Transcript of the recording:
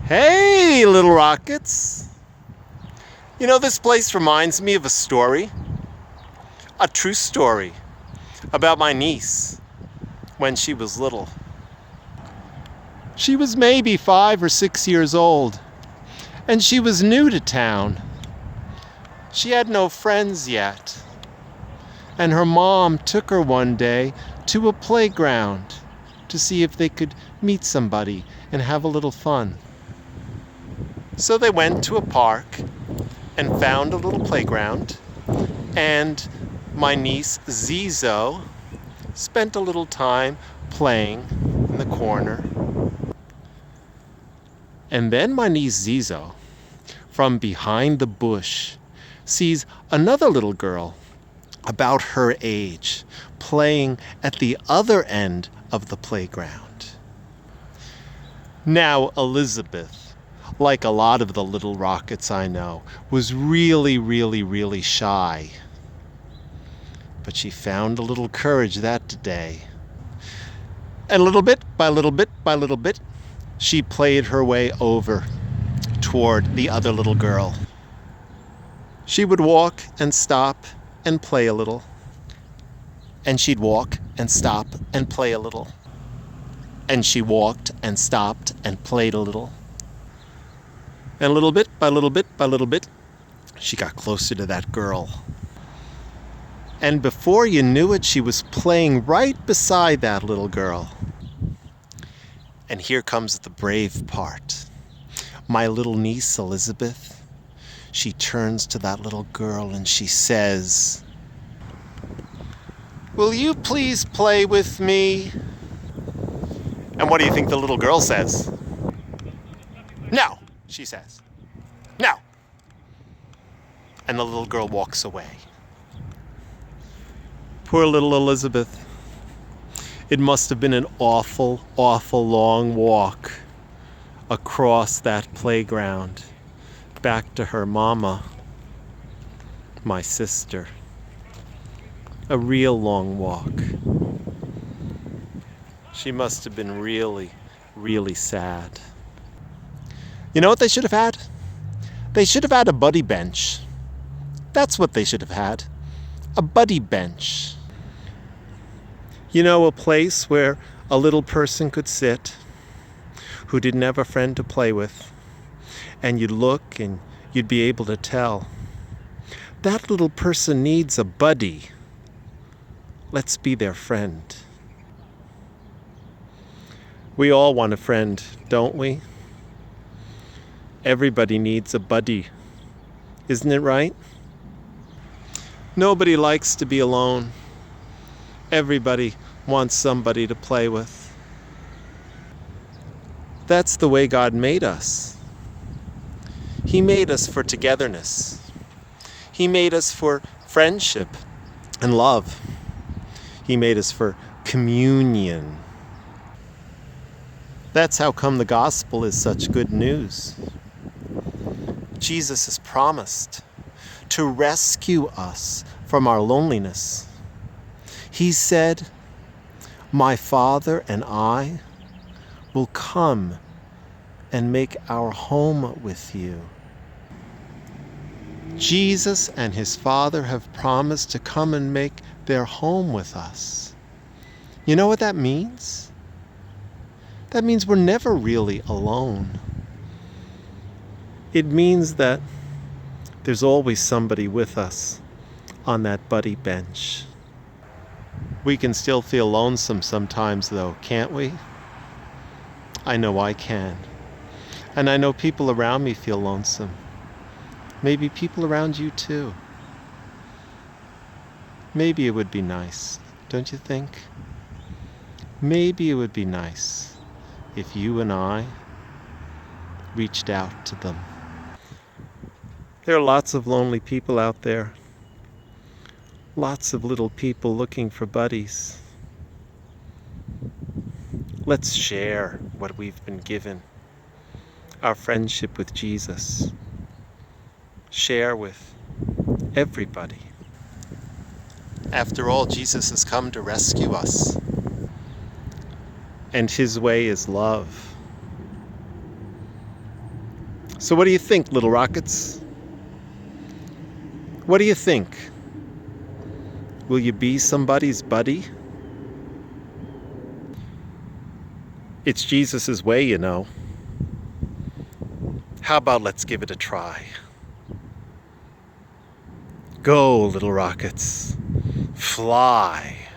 Hey, little rockets. You know, this place reminds me of a story, a true story about my niece when she was little. She was maybe 5 or 6 years old, and she was new to town. She had no friends yet, and her mom took her one day to a playground to see if they could meet somebody and have a little fun. So they went to a park and found a little playground, and my niece Zizo spent a little time playing in the corner. And then my niece Zizo, from behind the bush, sees another little girl about her age playing at the other end of the playground. Now Elizabeth, like a lot of the little rockets I know, was really shy. But she found a little courage that day. And little bit by little bit, she played her way over toward the other little girl. She would walk and stop and play a little. And she'd walk and stop and play a little. And she walked and stopped and played a little. And little bit by little bit, she got closer to that girl. And before you knew it, she was playing right beside that little girl. And here comes the brave part. My little niece, Elizabeth, she turns to that little girl and she says, "Will you please play with me?" And what do you think the little girl says? "No," she says. "No." And the little girl walks away. Poor little Elizabeth. It must have been an awful long walk across that playground back to her mama, my sister. A real long walk. She must have been really sad. You know what they should have had? They should have had a buddy bench. That's what they should have had. A buddy bench. You know, a place where a little person could sit who didn't have a friend to play with, and you'd look and you'd be able to tell, that little person needs a buddy. Let's be their friend. We all want a friend, don't we? Everybody needs a buddy. Isn't it right? Nobody likes to be alone. Everybody wants somebody to play with. That's the way God made us. He made us for togetherness. He made us for friendship and love. He made us for communion. That's how come the gospel is such good news. Jesus has promised to rescue us from our loneliness. He said, "My Father and I will come and make our home with you." Jesus and his Father have promised to come and make their home with us. You know what that means? That means we're never really alone. It means that there's always somebody with us on that buddy bench. We can still feel lonesome sometimes, though, can't we? I know I can. And I know people around me feel lonesome. Maybe people around you too. Maybe it would be nice, don't you think? Maybe it would be nice if you and I reached out to them. There are lots of lonely people out there. Lots of little people looking for buddies. Let's share what we've been given. Our friendship with Jesus. Share with everybody. After all, Jesus has come to rescue us. And his way is love. So what do you think, little rockets? What do you think? Will you be somebody's buddy? It's Jesus' way, you know. How about let's give it a try? Go, little rockets. Fly.